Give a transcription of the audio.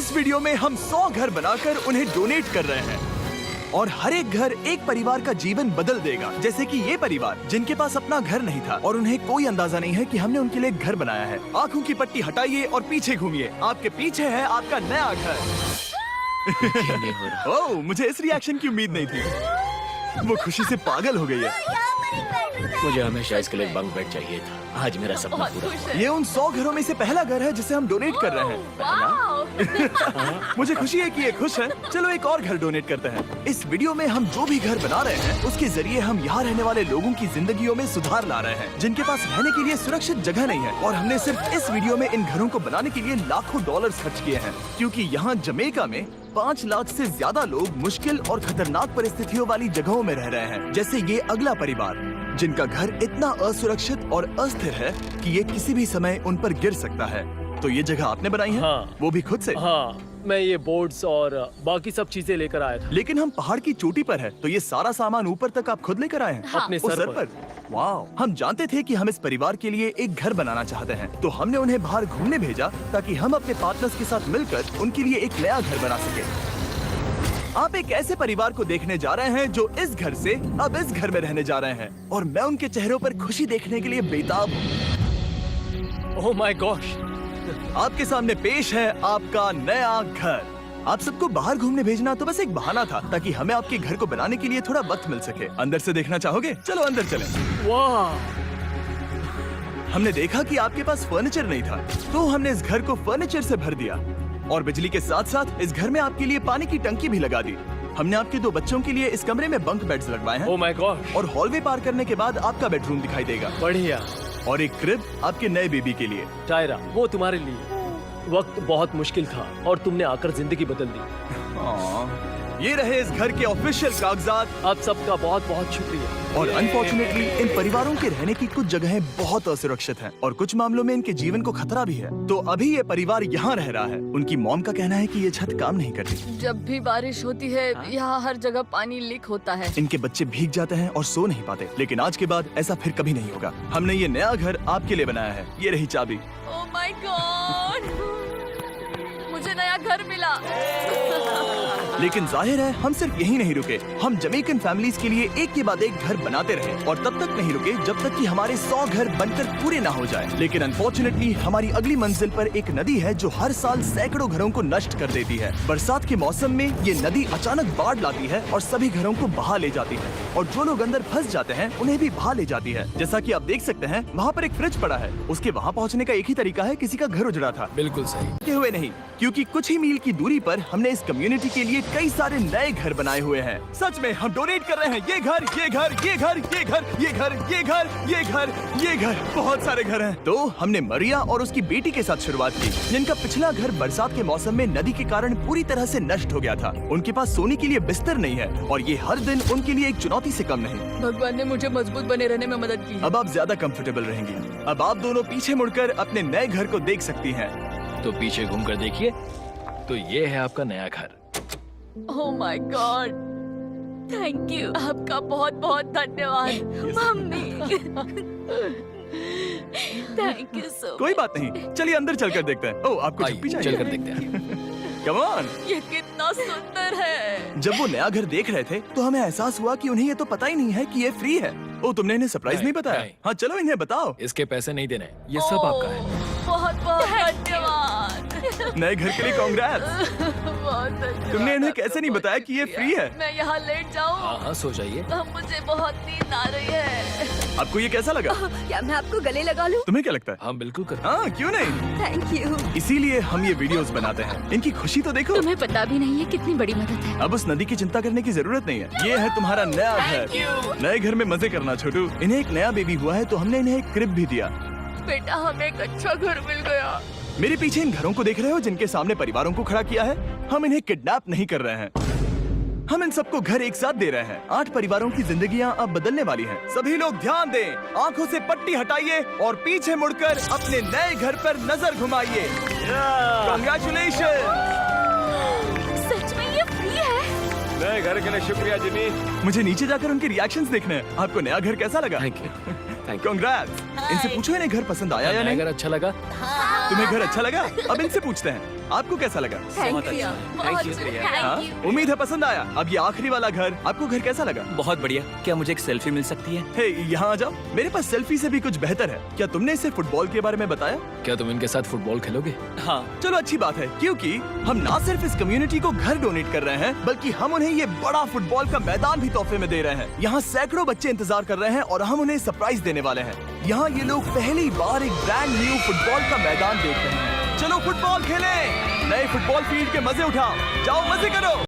इस वीडियो में हम 100 घर बनाकर उन्हें डोनेट कर रहे हैं और हर एक घर एक परिवार का जीवन बदल देगा। जैसे कि ये परिवार जिनके पास अपना घर नहीं था और उन्हें कोई अंदाजा नहीं है कि हमने उनके लिए घर बनाया है। आंखों की पट्टी हटाइए और पीछे घूमिए। आपके पीछे है आपका नया घर। ओह, मुझे इस रिएक्शन की उम्मीद नहीं थी। वो खुशी से पागल हो गई है। मुझे हमेशा इसके लिए बंक बेड चाहिए था। आज मेरा सपना पूरा हुआ। ये उन 100 घरों में से पहला घर है जिसे हम डोनेट कर रहे हैं। मुझे खुशी है कि ये खुश है। चलो एक और घर डोनेट करते हैं। इस वीडियो में हम जो भी घर बना रहे हैं उसके जरिए हम यहाँ रहने वाले लोगों की जिंदगियों में सुधार ला रहे हैं जिनके पास रहने के लिए सुरक्षित जगह नहीं है। और हमने सिर्फ इस वीडियो में इन घरों को बनाने के लिए लाखों डॉलर्स खर्च किए हैं, क्योंकि यहाँ जमैका में 5 लाख से ज्यादा लोग मुश्किल और खतरनाक परिस्थितियों वाली जगहों में रह रहे हैं। जैसे ये अगला परिवार जिनका घर इतना असुरक्षित और अस्थिर है कि ये किसी भी समय उन पर गिर सकता है। तो ये जगह आपने बनाई है? हाँ। वो भी खुद से? हाँ, मैं ये बोर्ड्स और बाकी सब चीजें लेकर आया था। लेकिन हम पहाड़ की चोटी पर है, तो ये सारा सामान ऊपर तक आप खुद लेकर आए हैं? हाँ। अपने उस सर पर। वाह! हम जानते थे कि हम इस परिवार के लिए एक घर बनाना चाहते हैं, तो हमने उन्हें बाहर घूमने भेजा ताकि हम अपने पार्टनर्स के साथ मिलकर उनके लिए एक नया घर बना सके। आप एक ऐसे परिवार को देखने जा रहे हैं जो इस घर से अब इस घर में रहने जा रहे हैं, और मैं उनके चेहरों पर खुशी देखने के लिए बेताब हूँ। Oh my gosh! आपके सामने पेश है आपका नया घर। आप सबको बाहर घूमने भेजना तो बस एक बहाना था ताकि हमें आपके घर को बनाने के लिए थोड़ा वक्त मिल सके। अंदर से देखना चाहोगे? चलो अंदर चलें। वाह! हमने देखा कि आपके पास फर्नीचर नहीं था, तो हमने इस घर को फर्नीचर से भर दिया और बिजली के साथ साथ इस घर में आपके लिए पानी की टंकी भी लगा दी। हमने आपके 2 बच्चों के लिए इस कमरे में बंक बेड्स लगवाए हैं। Oh my gosh! और हॉलवे पार करने के बाद आपका बेडरूम दिखाई देगा। बढ़िया। और एक क्रिब आपके नए बेबी के लिए। टायरा, वो तुम्हारे लिए। वक्त बहुत मुश्किल था और तुमने आकर जिंदगी बदल दी। ये रहे इस घर के ऑफिशियल कागजात। आप सबका बहुत बहुत शुक्रिया। और अनफॉर्चुनेटली इन परिवारों के रहने की कुछ जगहें बहुत असुरक्षित हैं और कुछ मामलों में इनके जीवन को खतरा भी है। तो अभी ये परिवार यहाँ रह रहा है। उनकी मॉम का कहना है कि ये छत काम नहीं करती। जब भी बारिश होती है यहाँ हर जगह पानी लीक होता है। इनके बच्चे भीग जाते हैं और सो नहीं पाते, लेकिन आज के बाद ऐसा फिर कभी नहीं होगा। हमने ये नया घर आपके लिए बनाया है। ये रही चाबी। Oh my God! मुझे नया घर मिला। लेकिन जाहिर है हम सिर्फ यही नहीं रुके। हम जमैकन फैमिलीज के लिए एक के बाद एक घर बनाते रहे और तब तक नहीं रुके जब तक कि हमारे 100 घर बनकर पूरे ना हो जाए। लेकिन अनफॉर्चुनेटली हमारी अगली मंजिल पर एक नदी है जो हर साल सैकड़ों घरों को नष्ट कर देती है। बरसात के मौसम में ये नदी अचानक बाढ़ लाती है और सभी घरों को बहा ले जाती है, और जो लोग अंदर फंस जाते हैं उन्हें भी बहा ले जाती है। जैसा कि आप देख सकते हैं वहाँ पर एक फ्रिज पड़ा है। उसके वहाँ पहुँचने का एक ही तरीका है, किसी का घर उजड़ा था। बिल्कुल सही। हुए नहीं, क्योंकि कुछ ही मील की दूरी पर हमने इस कम्युनिटी के लिए कई सारे नए घर बनाए हुए हैं। सच में हम डोनेट कर रहे हैं। ये घर, ये घर, ये घर, ये घर, ये घर, ये घर, ये घर, ये घर, बहुत सारे घर हैं। तो हमने मरिया और उसकी बेटी के साथ शुरुआत की, जिनका पिछला घर बरसात के मौसम में नदी के कारण पूरी तरह से नष्ट हो गया था। उनके पास सोने के लिए बिस्तर नहीं है और ये हर दिन उनके लिए एक चुनौती से कम नहीं। भगवान ने मुझे मजबूत बने रहने में मदद की। अब आप ज्यादा कंफर्टेबल रहेंगी। अब आप दोनों पीछे मुड़कर अपने नए घर को देख सकती हैं। तो पीछे घूमकर देखिए, तो ये है आपका नया घर। Oh my God! Thank you. आपका बहुत बहुत धन्यवाद मम्मी। Thank you so. कोई बात नहीं, चलिए अंदर चलकर देखते हैं। ओह, आपको छुट्टी चाहिए? चलकर देखते हैं। Come on. ये कितना सुंदर है। जब वो नया घर देख रहे थे तो हमें एहसास हुआ कि उन्हें ये तो पता ही नहीं है कि ये फ्री है। ओ, तुमने इन्हें सरप्राइज नहीं बताया? नहीं। हाँ, चलो इन्हें बताओ। इसके पैसे नहीं देने, ये सब आपका है। बहुत बहुत धन्यवाद। नए घर के लिए कांग्रेट्स। बहुत धन्यवाद। तुमने इन्हें कैसे नहीं बताया कि ये फ्री है? मैं यहाँ लेट जाऊँ? हाँ हाँ, सो जाइए। मुझे बहुत नींद आ रही है। आपको ये कैसा लगा? क्या मैं आपको गले लगा लूं? तुम्हें क्या लगता है? हम बिल्कुल कर। हाँ, क्यों नहीं? Thank you. इसीलिए हम ये वीडियोस बनाते हैं। इनकी खुशी तो देखो। तुम्हें पता भी नहीं है कितनी बड़ी मदद है। अब उस नदी की चिंता करने की जरूरत नहीं है। ये है तुम्हारा नया घर। नए घर में मजे करना छोटू। इन्हें एक नया बेबी हुआ है तो हमने इन्हें एक क्रिब भी दिया। बेटा, हमें एक अच्छा घर मिल गया। मेरे पीछे इन घरों को देख रहे हो जिनके सामने परिवारों को खड़ा किया है? हम इन्हें किडनैप नहीं कर रहे हैं। हम इन सबको घर एक साथ दे रहे हैं। 8 परिवारों की जिंदगियां अब बदलने वाली हैं। सभी लोग ध्यान दें, आंखों से पट्टी हटाइए और पीछे मुड़कर अपने नए घर पर नजर घुमाइए। कांग्रेचुलेशन! सच में ये फ्री है? नए घर के लिए शुक्रिया जिमी। मुझे नीचे जाकर उनके रिएक्शंस देखने हैं। आपको नया घर कैसा लगा? Thank you, thank you. Congrats! इनसे पूछो इन्हें घर पसंद आया या नहीं? अगर अच्छा लगा। तुम्हें घर अच्छा लगा? अब इनसे पूछते हैं। आपको कैसा लगा? Thank you Thank you. हाँ? उम्मीद है पसंद आया। अब ये आखिरी वाला घर, आपको घर कैसा लगा? बहुत बढ़िया। क्या मुझे एक सेल्फी मिल सकती है? हे, यहाँ आ जाओ। मेरे पास सेल्फी से भी कुछ बेहतर है। क्या तुमने इसे फुटबॉल के बारे में बताया? क्या तुम इनके साथ फुटबॉल खेलोगे? हाँ। चलो अच्छी बात है, क्योंकि हम ना सिर्फ इस कम्युनिटी को घर डोनेट कर रहे हैं, बल्कि हम उन्हें ये बड़ा फुटबॉल का मैदान भी तोहफे में दे रहे हैं। यहाँ सैकड़ों बच्चे इंतजार कर रहे हैं और हम उन्हें सरप्राइज देने वाले हैं। यहाँ ये लोग पहली बार एक ब्रांड न्यू फुटबॉल का मैदान देख रहे हैं। चलो फुटबॉल खेलें, नए फुटबॉल फील्ड के मजे उठाओ, जाओ मजे करो।